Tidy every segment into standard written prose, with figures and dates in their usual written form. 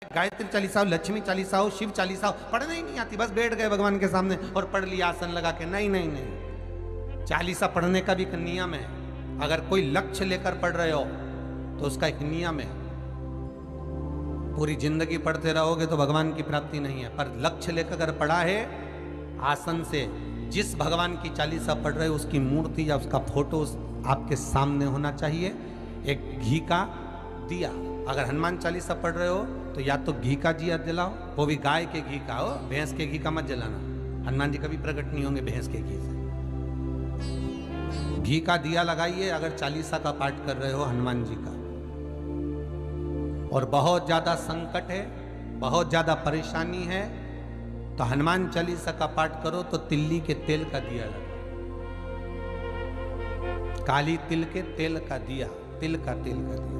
गायत्री चालीसा हो, लक्ष्मी चालीसा हो, शिव चालीसा हो, पढ़ने ही नहीं आती, बस बैठ गए भगवान के सामने और पढ़ लिया आसन लगा के। नहीं नहीं नहीं, चालीसा पढ़ने का भी एक नियम है। अगर कोई लक्ष्य लेकर पढ़ रहे हो तो उसका एक नियम है। पूरी जिंदगी पढ़ते रहोगे तो भगवान की प्राप्ति नहीं है, पर लक्ष्य लेकर अगर पढ़ा है आसन से, जिस भगवान की चालीसा पढ़ रहे हो उसकी मूर्ति या उसका फोटो आपके सामने होना चाहिए। एक घी का दिया, अगर हनुमान चालीसा पढ़ रहे हो तो या तो घी का दिया जलाओ, वो भी गाय के घी का हो, भैंस के घी का मत जलाना। हनुमान जी कभी प्रकट नहीं होंगे भैंस के घी से। घी का दिया लगाइए अगर चालीसा का पाठ कर रहे हो हनुमान जी का। और बहुत ज्यादा संकट है, बहुत ज्यादा परेशानी है तो हनुमान चालीसा का पाठ करो तो तिल्ली के तेल का दिया लगाओ, काली तिल के तेल का दिया, तिल का तेल का दिया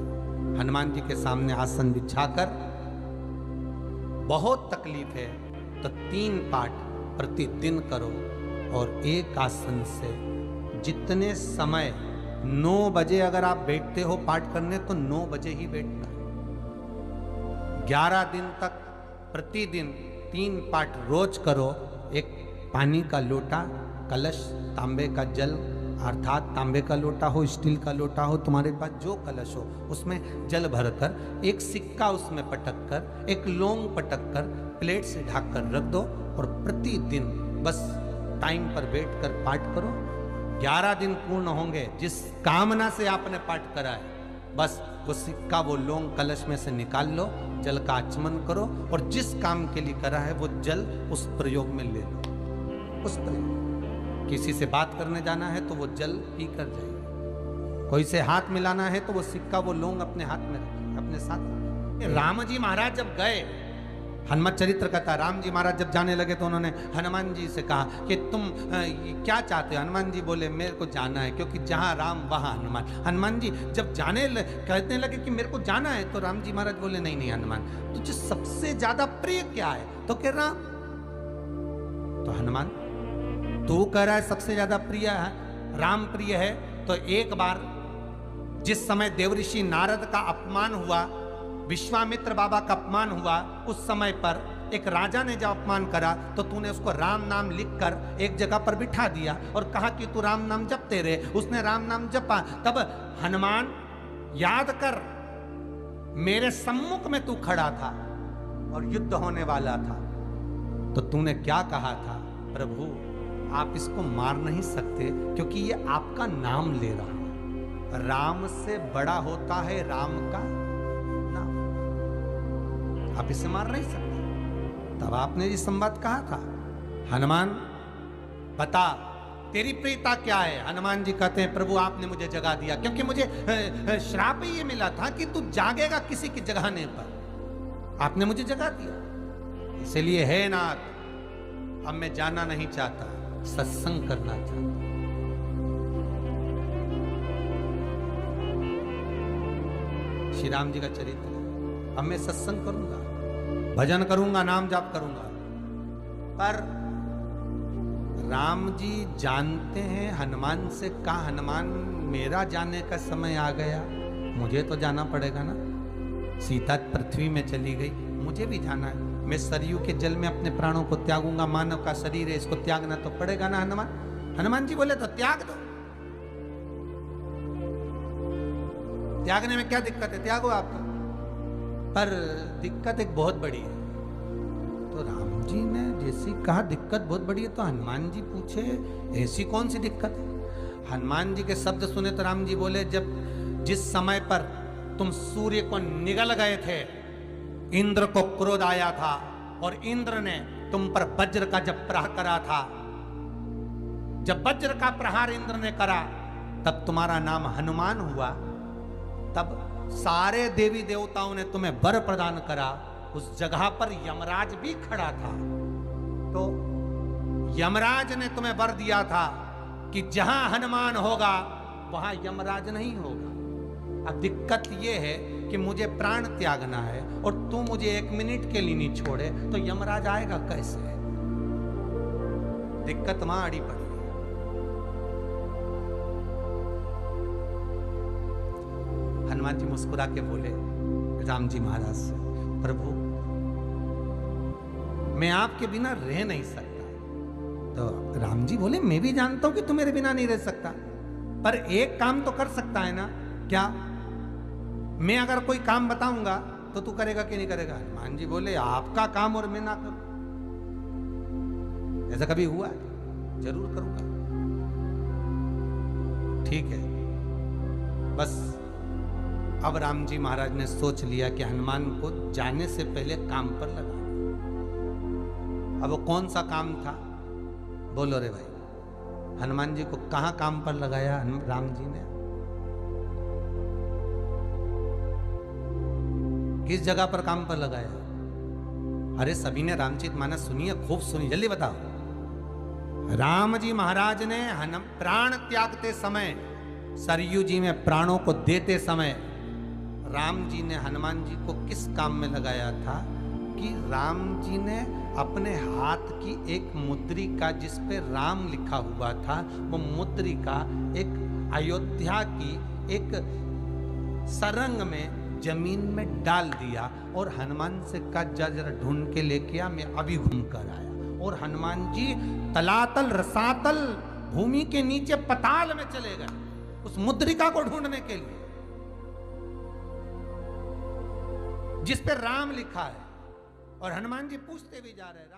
हनुमान जी के सामने आसन बिछाकर। बहुत तकलीफ है तो 3 पाठ प्रतिदिन करो और एक आसन से जितने समय 9 बजे अगर आप बैठते हो पाठ करने तो 9 बजे ही बैठना। 11 दिन तक प्रतिदिन 3 पाठ रोज करो। एक पानी का लोटा, कलश, तांबे का जल अर्थात तांबे का लोटा हो, स्टील का लोटा हो, तुम्हारे पास जो कलश हो उसमें जल भरकर, एक सिक्का उसमें पटक कर, एक लौंग पटक कर प्लेट से ढक कर रख दो और प्रतिदिन बस टाइम पर बैठकर पाठ करो। 11 दिन पूर्ण होंगे, जिस कामना से आपने पाठ करा है बस वो सिक्का, वो लौंग कलश में से निकाल लो, जल का आचमन करो और जिस काम के लिए करा है वो जल उस प्रयोग में ले लो। उस प्रयोग, किसी से बात करने जाना है तो वो जल पी कर जाइए, कोई से हाथ मिलाना है तो वो सिक्का, वो लौंग अपने हाथ में रखिए, अपने साथ। राम जी महाराज जब गए, हनुमत चरित्र कहता, राम जी महाराज जब जाने लगे तो उन्होंने हनुमान जी से कहा कि तुम क्या चाहते हो? हनुमान जी बोले मेरे को जाना है, क्योंकि जहां राम वहां हनुमान। हनुमान जी जब कहने लगे कि मेरे को जाना है तो राम जी महाराज बोले नहीं नहीं हनुमान, तुझे सबसे ज्यादा प्रिय क्या है? तो कह राम। तो हनुमान तू कह रहा है सबसे ज्यादा प्रिय है, राम प्रिय है, तो एक बार जिस समय देवऋषि नारद का अपमान हुआ, विश्वामित्र बाबा का अपमान हुआ, उस समय पर एक राजा ने जब अपमान करा तो तूने उसको राम नाम लिखकर एक जगह पर बिठा दिया और कहा कि तू राम नाम जपते रहे। उसने राम नाम जपा। तब हनुमान याद कर, मेरे सम्मुख में तू खड़ा था और युद्ध होने वाला था, तो तूने क्या कहा था? प्रभु आप इसको मार नहीं सकते क्योंकि ये आपका नाम ले रहा है। राम से बड़ा होता है राम का नाम, आप इसे मार नहीं सकते। तब आपने ये संवाद कहा था, हनुमान बता तेरी प्रियता क्या है? हनुमान जी कहते हैं प्रभु आपने मुझे जगा दिया, क्योंकि मुझे श्राप ये मिला था कि तू जागेगा किसी की जगाने पर, आपने मुझे जगा दिया। इसलिए है नाथ, अब मैं जाना नहीं चाहता, सत्संग करना चाहता। श्री राम जी का चरित्र, अब मैं सत्संग करूंगा, भजन करूंगा, नाम जाप करूंगा। पर राम जी जानते हैं हनुमान से, कहा हनुमान मेरा जाने का समय आ गया, मुझे तो जाना पड़ेगा ना। सीता पृथ्वी में चली गई, मुझे भी जाना है। मैं सरयू के जल में अपने प्राणों को त्यागूंगा, मानव का शरीर है, इसको त्यागना तो पड़ेगा ना हनुमान। हनुमान जी बोले तो त्याग दो, त्यागने में क्या दिक्कत है, त्यागो आप तो। पर दिक्कत एक बहुत बड़ी है। तो राम जी ने जैसी कहा दिक्कत बहुत बड़ी है, तो हनुमान जी पूछे ऐसी कौन सी दिक्कत है? हनुमान जी के शब्द सुने तो राम जी बोले, जब जिस समय पर तुम सूर्य को निगल गए थे, इंद्र को क्रोध आया था और इंद्र ने तुम पर वज्र का जब प्रहार करा था, जब वज्र का प्रहार इंद्र ने करा तब तुम्हारा नाम हनुमान हुआ। तब सारे देवी देवताओं ने तुम्हें वर प्रदान करा। उस जगह पर यमराज भी खड़ा था, तो यमराज ने तुम्हें वर दिया था कि जहां हनुमान होगा वहां यमराज नहीं होगा। अब दिक्कत यह है कि मुझे प्राण त्यागना है और तू मुझे 1 मिनट के लिए नहीं छोड़े तो यमराज आएगा कैसे? दिक्कत वहां अड़ी पड़ी। हनुमान जी मुस्कुरा के बोले राम जी महाराज से, प्रभु मैं आपके बिना रह नहीं सकता। तो राम जी बोले मैं भी जानता हूं कि तू मेरे बिना नहीं रह सकता, पर एक काम तो कर सकता है ना। क्या? मैं अगर कोई काम बताऊंगा तो तू करेगा कि नहीं करेगा? हनुमान जी बोले आपका काम और मैं ना करूं, ऐसा कभी हुआ है? जरूर करूंगा। ठीक है। बस अब राम जी महाराज ने सोच लिया कि हनुमान को जाने से पहले काम पर लगा। अब वो कौन सा काम था? बोलो रे भाई। हनुमान जी को कहां काम पर लगाया राम जी ने? किस जगह पर काम पर लगाया? अरे सभी ने रामचरितमानस सुनी है, खूब सुनी, जल्दी बताओ। राम जी महाराज ने प्राण त्यागते समय, सरयू जी में प्राणों को देते समय, राम जी ने हनुमान जी को किस काम में लगाया था कि राम जी ने अपने हाथ की एक मुद्रिका जिस पे राम लिखा हुआ था, वो मुद्रिका एक अयोध्या की एक सरंग में जमीन में डाल दिया और हनुमान से कहा जा जरा ढूंढ के लेके आ, मैं अभी घूम कर आया। और हनुमान जी तलातल रसातल भूमि के नीचे पताल में चले गए उस मुद्रिका को ढूंढने के लिए जिस पे राम लिखा है। और हनुमान जी पूछते भी जा रहे हैं,